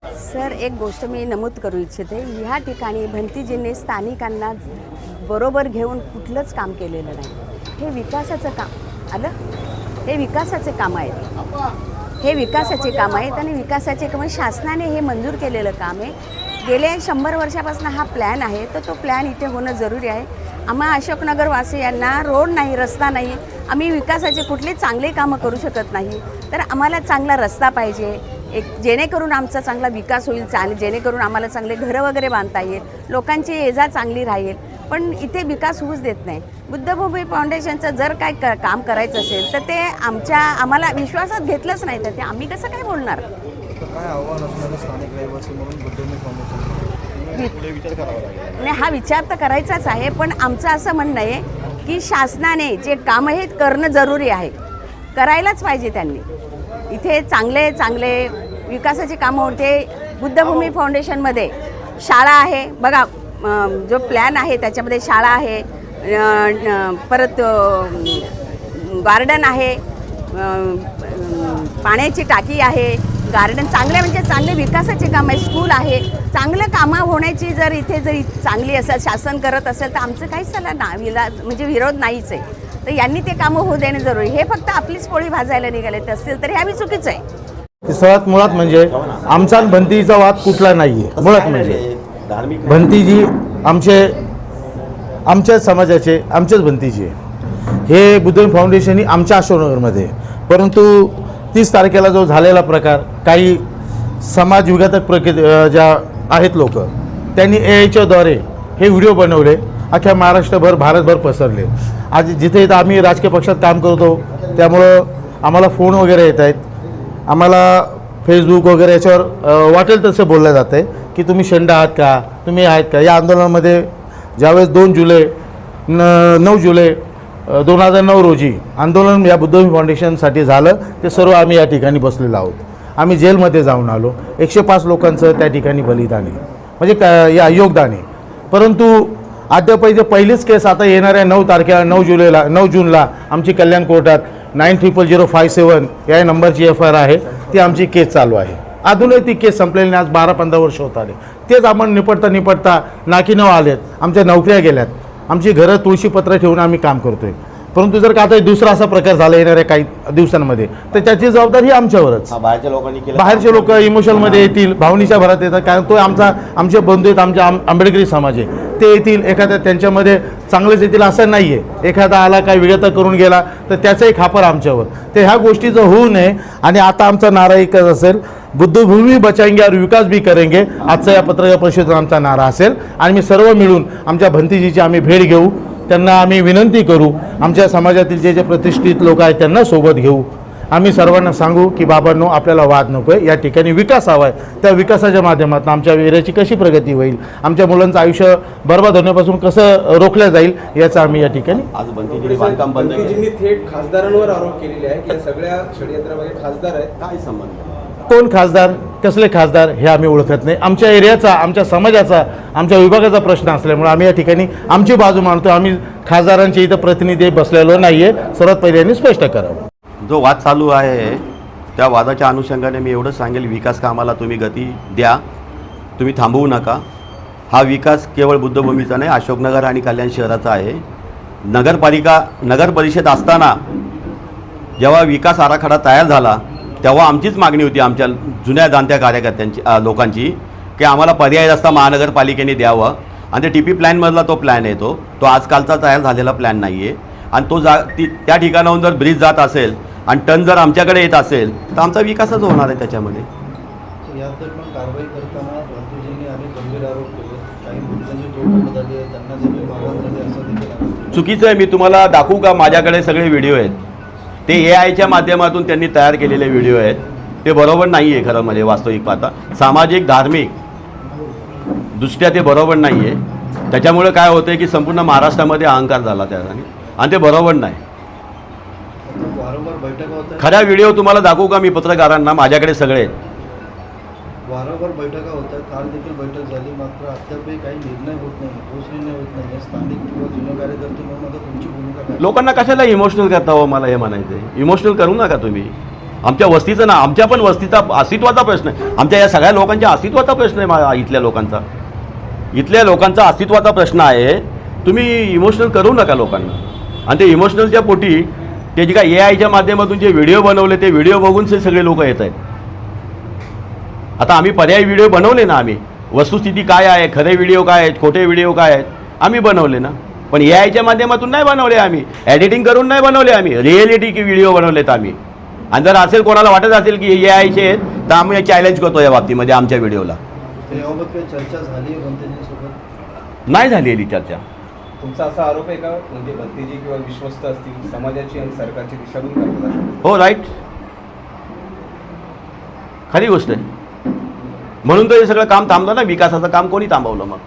Sir, एक गोष्ट मी नमूद करू इच्छिते. ह्या ठिकाणी भंतीजींनी स्थानिकांना बरोबर घेऊन कुठलंच काम केलेलं नाही. हे विकासाचं काम आलं, हे विकासाचे काम आहेत, हे विकासाचे काम आहेत आणि विकासाचे काम शासनाने हे मंजूर केलेलं काम आहे. गेल्या 100 वर्षापासून हा प्लॅन आहे, तर तो प्लॅन इथे होणं जरुरी आहे. आम्हा अशोकनगरवासियांना रोड नाही, रस्ता नाही, आम्ही विकासाचे कुठले चांगले कामं करू शकत नाही. तर आम्हाला चांगला रस्ता पाहिजे, एक जेणेकरून आमचा चांगला विकास होईल, जेणेकरून आम्हाला चांगले घरं वगैरे बांधता येईल, लोकांची ये-जा चांगली राहील. पण इथे विकास होऊच देत नाही. बुद्धभूमी फाउंडेशनचं जर काय काम करायचं असेल तर ते आम्हाला विश्वासात घेतलंच नाही, तर ते आम्ही कसं काय बोलणार. काय आव्हान असणार स्थानिक रहिवासी म्हणून बुद्धभूमी फाउंडेशन पुढे विचार करावा लागेल. नाही, हा विचार तर करायचाच आहे, पण आमचं असं म्हणणं आहे की शासनाने जे कामं हे करणं जरुरी आहे, करायलाच पाहिजे. त्यांनी इथे चांगले चांगले विकासाची कामं होते. बुद्धभूमी फाउंडेशनमध्ये शाळा आहे बघा, जो प्लॅन आहे त्याच्यामध्ये शाळा आहे, परत गार्डन आहे, पाण्याची टाकी आहे, गार्डन चांगले म्हणजे चांगले विकासाचे काम आहे, स्कूल आहे. चांगलं कामं होण्याची जर इथे जर चांगली असेल, शासन करत असेल तर आमचं काहीच त्याला म्हणजे विरोध नाहीच आहे. तर यांनी ते कामं होऊ देणे जरुरी. हे फक्त आपलीच पोळी भाजायला निघाले असतील तर हे आम्ही चुकीचं आहे. सर्वात मुळात म्हणजे आमचा आणि भंतीजीचा वाद कुठला नाही आहे. मुळात म्हणजे भंतीजी आमच्याच समाजाचे, आमचेच भंतीजी आहे. हे बुद्धभूमी फाउंडेशन ही आमच्या अशोकनगरमध्ये, परंतु 30 तारखेला जो झालेला प्रकार, काही समाजविघातक ज्या आहेत लोक, त्यांनी AIच्याद्वारे हे व्हिडिओ बनवले, अख्ख्या महाराष्ट्रभर भारतभर पसरले. आज जिथे इथं आम्ही राजकीय पक्षात काम करतो त्यामुळं आम्हाला फोन वगैरे येत आहेत, आम्हाला फेसबुक वगैरे याच्यावर वाटेल तसं बोललं जातं आहे की तुम्ही शेंडा आहात का, तुम्ही आहेत का. या आंदोलनामध्ये ज्यावेळेस 9 जुलै 2009 रोजी आंदोलन या बुद्धभूमी फाउंडेशनसाठी झालं, ते सर्व आम्ही या ठिकाणी बसलेलो आहोत. आम्ही जेलमध्ये जाऊन आलो. 105 लोकांचं त्या ठिकाणी बलिदान आहे, म्हणजे या योगदान आहे. परंतु अद्यापही पहिलीच केस आता येणाऱ्या 9 जूनला आमची कल्याण कोर्टात 900057 या नंबरची FIR आहे, ती आमची केस चालू आहे. अजूनही ती केस संपलेली नाही. आज 12-15 वर्ष होत आले. तेच आपण निपटता नाकीनऊ आलेत, आमच्या नोकऱ्या गेल्यात, आमची घरं तुळशीपत्र ठेवून आम्ही काम करतोय. परंतु जर का आता दुसरा असा प्रकार झाला येणाऱ्या काही दिवसांमध्ये तर त्याची जबाबदारी ही आमच्यावरच. बाहेरचे लोक इमोशनमध्ये येतील, भावनेच्या भरात येतात, कारण तो आमचे बंधू आहेत, आमच्या आंबेडकरी समाज आहे. ते येतील, एखाद्या त्यांच्यामध्ये चांगलेच येतील असं नाही आहे. एखादा आला काय विगत करून गेला तर त्याचाही खापर आमच्यावर. तर ह्या गोष्टीचं होऊ नये. आणि आता आमचा नारा एकच असेल, बुद्धभूमी बचाएंगे और विकास भी करेंगे. आजचा या पत्रकार परिषदेचा आमचा नारा असेल. आणि मी सर्व मिळून आमच्या भंतीजीची आम्ही भेट घेऊ, त्यांना आम्ही विनंती करू, आमच्या समाजातील जे प्रतिष्ठित लोक आहेत त्यांना सोबत घेऊ. आम्ही सर्वांना सांगू की बाबांनो, आपल्याला वाद नको आहे, या ठिकाणी विकास हवा आहे. त्या विकासाच्या माध्यमातून आमच्या एरियाची कशी प्रगती होईल, आमच्या मुलांचं आयुष्य बर्बाद होण्यापासून कसं रोखलं जाईल, याचं आम्ही या ठिकाणी. आज भंतीजींनी थेट खासदारांवर आरोप केलेले आहे की सगळ्या षडयंत्रामध्ये खासदार आहेत. काय संबंध? कोण खासदार, कसले खासदार हे आम्ही ओळखत नाही. आमच्या एरियाचा, आमच्या समाजाचा, आमच्या विभागाचा प्रश्न असल्यामुळे आम्ही या ठिकाणी आमची बाजू मांडतो. आम्ही खासदारांचे इथं प्रतिनिधी बसलेलो नाही आहे. सर्वात पहिले यांनी स्पष्ट करावं. जो वाद चालू आहे त्या वादाच्या अनुषंगाने मी एवढं सांगेल, विकास कामाला तुम्ही गती द्या, तुम्ही थांबवू नका. हा विकास केवळ बुद्धभूमीचा नाही, अशोकनगर आणि कल्याण शहराचा आहे. नगर परिषद असताना जेव्हा विकास आराखडा तयार झाला तेव्हा आमचीच मागणी होती, आमच्या जुन्या जाणत्या कार्यकर्त्यांची, लोकांची, की आम्हाला पर्यायी रस्ता महानगरपालिकेने द्यावं. आणि ते TP प्लॅनमधला तो प्लॅन आहे, तो आजकालचा तयार झालेला प्लॅन नाही आहे. आणि तो त्या ठिकाणाहून जर ब्रिज जात असेल आणि टन जर आमच्याकडे येत असेल तर आमचा विकासच होणार आहे त्याच्यामध्ये. कारवाई करताना भंतीजींनी अनेक गंभीर आरोप केले, काही मुद्द्यांची तोडफोड झाली आहे, त्यांना देखील मारहाण झाली असं देखील. चुकीचं आहे. मी तुम्हाला दाखवू का? माझ्याकडे सगळे व्हिडिओ आहेत, ते AIच्या माध्यमातून त्यांनी तयार केलेले व्हिडिओ आहेत. ते बरोबर नाही आहे खरं म्हणजे वास्तविक पाहता, सामाजिक धार्मिक दृष्ट्या ते बरोबर नाही आहे. त्याच्यामुळे काय होतं की संपूर्ण महाराष्ट्रामध्ये अहंकार झाला त्या आणि ते बरोबर नाही. वारंवार बैठका होत आहेत, खऱ्या व्हिडिओ तुम्हाला दाखवू का मी पत्रकारांना? माझ्याकडे सगळे आहेत. वारंवार बैठका होत आहेत, काल देखील बैठक झाली, मात्र अद्यापही काही निर्णय होत नाही, ठोस निर्णय होत नाही. स्थानिक किंवा जुने कार्यकर्ते म्हणून आता तुमची भूमिका काय? लोकांना कशाला इमोशनल करता हो? मला हे म्हणायचं आहे, इमोशनल करू नका तुम्ही. आमच्या वस्तीचं ना, आमच्या पण वस्तीचा अस्तित्वाचा प्रश्न आहे. आमच्या या सगळ्या लोकांच्या अस्तित्वाचा प्रश्न आहे. इथल्या लोकांचा अस्तित्वाचा प्रश्न आहे. तुम्ही इमोशनल करू नका लोकांना. आणि ते इमोशनलच्या पोटी ते जे काय AI च्या माध्यमातून जे व्हिडिओ बनवले ते व्हिडिओ बघून सगळे लोक येत आहेत. आता आम्ही पर्यायी व्हिडिओ बनवले ना, आम्ही वस्तुस्थिती काय आहे, खरे व्हिडिओ काय आहेत, खोटे व्हिडिओ काय आहेत, आम्ही बनवले ना. पण AI च्या माध्यमातून नाही बनवले, आम्ही एडिटिंग करून नाही बनवले, आम्ही रिएलिटी की व्हिडिओ बनवलेत आम्ही. आणि जर असेल कोणाला वाटत असेल की AI चे आहेत तर आम्ही चॅलेंज करतो या बाबतीमध्ये आमच्या व्हिडिओला. तर याबाबत काही चर्चा झाली आहे भंतेजींसोबत? नाही झालेली चर्चा. तुमचा असा आरोप आहे का, म्हणजे भंतेजी किंवा विश्वस्त असतील समाजाची आणि सरकारची दिशाभूल करतात? हो, राईट, खरी गोष्ट आहे. म्हणून तर हे सगळं काम थांबलं ना. विकासाचं काम कोणी थांबवलं मग?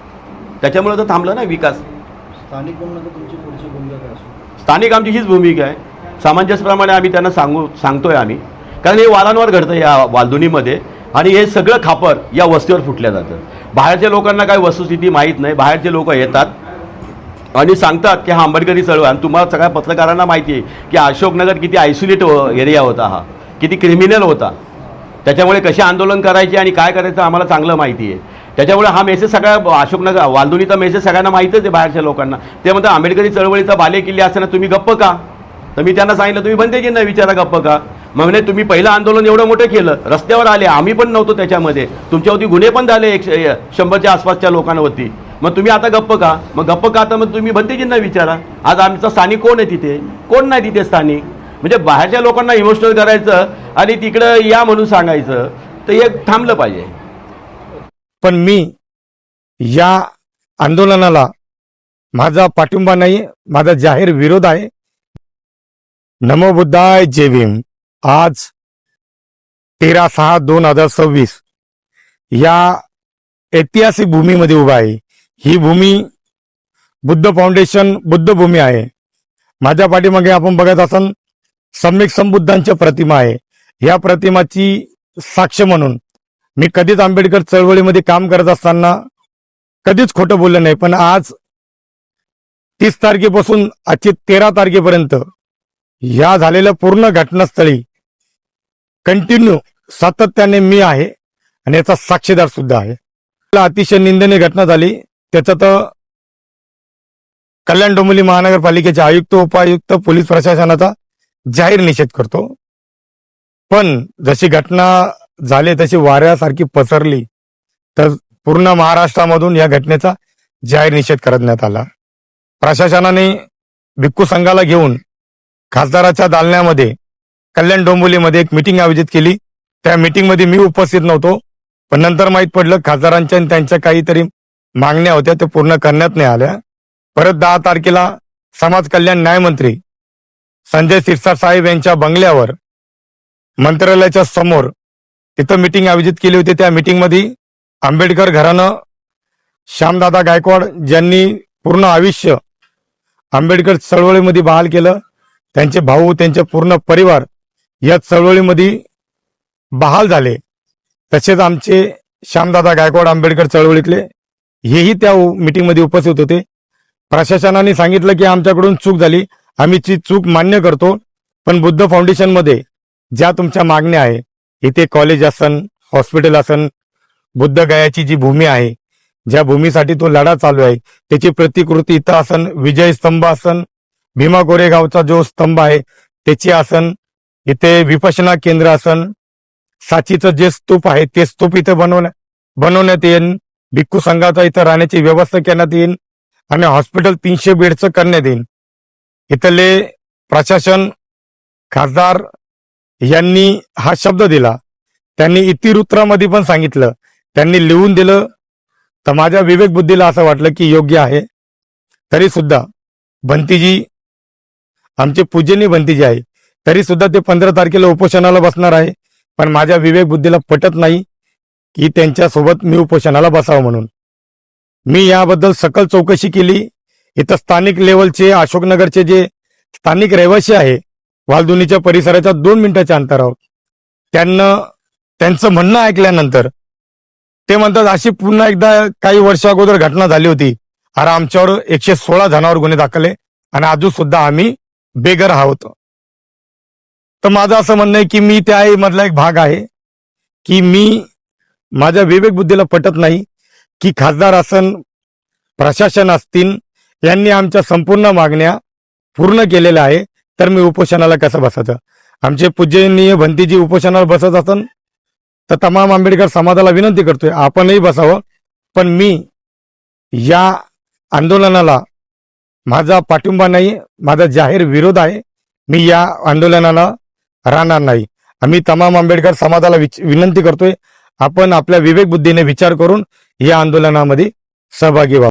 त्याच्यामुळे तर थांबलं ना विकास. स्थानिक म्हणून तुमची पुढची भूमिका काय असेल? स्थानिक आमची हीच भूमिका आहे. सामंजस्यप्रमाणे आम्ही त्यांना सांगतोय आम्ही, कारण हे वारंवार घडतं या वालधुनीमध्ये. आणि हे सगळं खापर या वस्तीवर फुटल्या जातं. बाहेरच्या लोकांना काही वस्तुस्थिती माहीत नाही. बाहेरचे लोक येतात आणि सांगतात की हा आंबेडकरी चळवळ. आणि तुम्हाला सगळ्या पत्रकारांना माहिती आहे की अशोकनगर किती आयसोलेट एरिया होता, हा किती क्रिमिनल होता. त्याच्यामुळे कसे आंदोलन करायचे आणि काय करायचं आम्हाला चांगलं माहिती आहे. त्याच्यामुळे हा मेसेज सगळ्या अशोकनगर वालधुनीचा मेसेज सगळ्यांना माहीतच आहे बाहेरच्या लोकांना. ते म्हणतात आंबेडकरी चळवळीचा बालेकिल्ले असताना तुम्ही गप्प का? तर मी त्यांना सांगितलं तुम्ही भंतेजींना विचारा गप्प का. मग म्हणजे तुम्ही पहिलं आंदोलन एवढं मोठं केलं, रस्त्यावर आले, आम्ही पण नव्हतो त्याच्यामध्ये, तुमच्यावरती गुन्हे पण झाले 100च्या आसपासच्या लोकांवरती, मग तुम्ही आता गप्प का? मग गप्प का तर मग तुम्ही भंतेजींना विचारा. आज आमचा स्थानिक कोण आहे तिथे? कोण नाही तिथे स्थानिक. म्हणजे बाहेरच्या लोकांना इमोशनल करायचं आणि तिकडं या म्हणून सांगायचं, तर हे थांबलं पाहिजे. पण मी या आंदोलनाला माझा पाठिंबा नाही, माझा जाहीर विरोध आहे. नमो बुद्धाय, जय भीम. आज 13/6/2026 या ऐतिहासिक भूमीमध्ये उभा आहे. ही भूमी बुद्ध फाउंडेशन बुद्ध भूमी आहे. माझ्या पाठीमागे आपण बघत असाल सम्यक संबुद्धांच्या प्रतिमा आहे. या प्रतिमाची साक्ष म्हणून मी कधीच आंबेडकर चळवळीमध्ये काम करत असताना कधीच खोटं बोललं नाही. पण आज 30 तारखेपासून आजची 13 तारखेपर्यंत या झालेल्या पूर्ण घटनास्थळी कंटिन्यू सातत्याने मी आहे आणि याचा साक्षीदार सुद्धा आहे. अतिशय निंदनीय घटना झाली. त्याचा तर कल्याण डोंबिवली महानगरपालिकेचे आयुक्त, उपायुक्त, पोलीस प्रशासनाचा जाहीर निषेध करतो. पण जशी घटना झाली तशी वाऱ्यासारखी पसरली तर पूर्ण महाराष्ट्रामधून या घटनेचा जाहीर निषेध करण्यात आला. प्रशासनाने भिक्खू संघाला घेऊन खासदाराच्या दालन्यामध्ये कल्याण डोंबिवलीमध्ये एक मीटिंग आयोजित केली. त्या मीटिंगमध्ये मी उपस्थित नव्हतो, पण नंतर माहीत पडलं खासदारांच्या आणि त्यांच्या काहीतरी मागण्या होत्या त्या पूर्ण करण्यात नाही आल्या. परत 10 तारखेला समाज कल्याण न्यायमंत्री संजय सिरसाट साहेब यांच्या बंगल्यावर मंत्रालयाच्या समोर तिथं मीटिंग आयोजित केली होती. त्या मीटिंगमध्ये आंबेडकर घराणं, श्यामदादा गायकवाड ज्यांनी पूर्ण आयुष्य आंबेडकर चळवळीमध्ये बहाल केलं, त्यांचे भाऊ, त्यांचे पूर्ण परिवार या चळवळीमध्ये बहाल झाले. तसेच आमचे श्यामदादा गायकवाड आंबेडकर चळवळीतले हेही त्या मीटिंगमध्ये उपस्थित होते. प्रशासनाने सांगितलं की आमच्याकडून चूक झाली, आम्ही ती चूक मान्य करतो, पण बुद्ध फाउंडेशनमध्ये ज्या तुमच्या मागण्या आहे, इथे कॉलेज असन, हॉस्पिटल असन, बुद्ध गयाची जी भूमी आहे, ज्या भूमीसाठी तो लढा चालू आहे, त्याची प्रतिकृती इथं असन, विजय स्तंभ असन, भीमा कोरेगावचा जो स्तंभ आहे त्याची असन, इथे विपश्यना केंद्र असन, साचीचं जे स्तूप आहे ते स्तूप इथे बनवण्यात येईल. भिक्खू संघाचा इथं राहण्याची व्यवस्था करण्यात येईल आणि हॉस्पिटल 300 बेडचं करण्यात येईल. इथले प्रशासन, खासदार यांनी हा शब्द दिला. त्यांनी इतिवृत्तामध्ये पण सांगितलं, त्यांनी लिहून दिलं. तर माझ्या विवेक बुद्धीला असं वाटलं की योग्य आहे. तरी सुद्धा भंतीजी, आमचे पूजनीय भंतीजी आहे, तरी सुद्धा ते 15 तारखेला उपोषणाला बसणार आहे. पण माझ्या विवेक बुद्धीला पटत नाही की त्यांच्यासोबत मी उपोषणाला बसावं म्हणून. मी याबद्दल सकल चौकशी केली. इथं स्थानिक लेवलचे अशोकनगरचे जे स्थानिक रहिवासी आहे, वालधुनीच्या परिसराच्या 2 मिनिटाच्या अंतरावर, त्यांचं म्हणणं ऐकल्यानंतर ते म्हणतात अशी पुन्हा एकदा काही वर्ष अगोदर घटना झाली होती, अरे आमच्यावर 116 जणांवर गुन्हे दाखल आहे आणि अजून सुद्धा आम्ही बेघर आहोत. तर माझं असं म्हणणं आहे की मी त्या मधला एक भाग आहे की मी माझ्या विवेक बुद्धीला पटत नाही की खासदार असन प्रशासन असतील यांनी आमच्या संपूर्ण मागण्या पूर्ण केलेल्या आहे, तर मी उपोषणाला कसं बसायचं? आमचे पूजनीय भंतीजी उपोषणाला बसत असन तर तमाम आंबेडकर समाजाला विनंती करतोय आपणही बसावं, पण मी या आंदोलनाला माझा पाठिंबा नाही, माझा जाहीर विरोध आहे. मी या आंदोलनाला राहणार नाही. आम्ही तमाम आंबेडकर समाजाला विनंती करतोय आपण आपल्या विवेक बुद्धीने विचार करून या आंदोलनामध्ये सहभागी व्हा.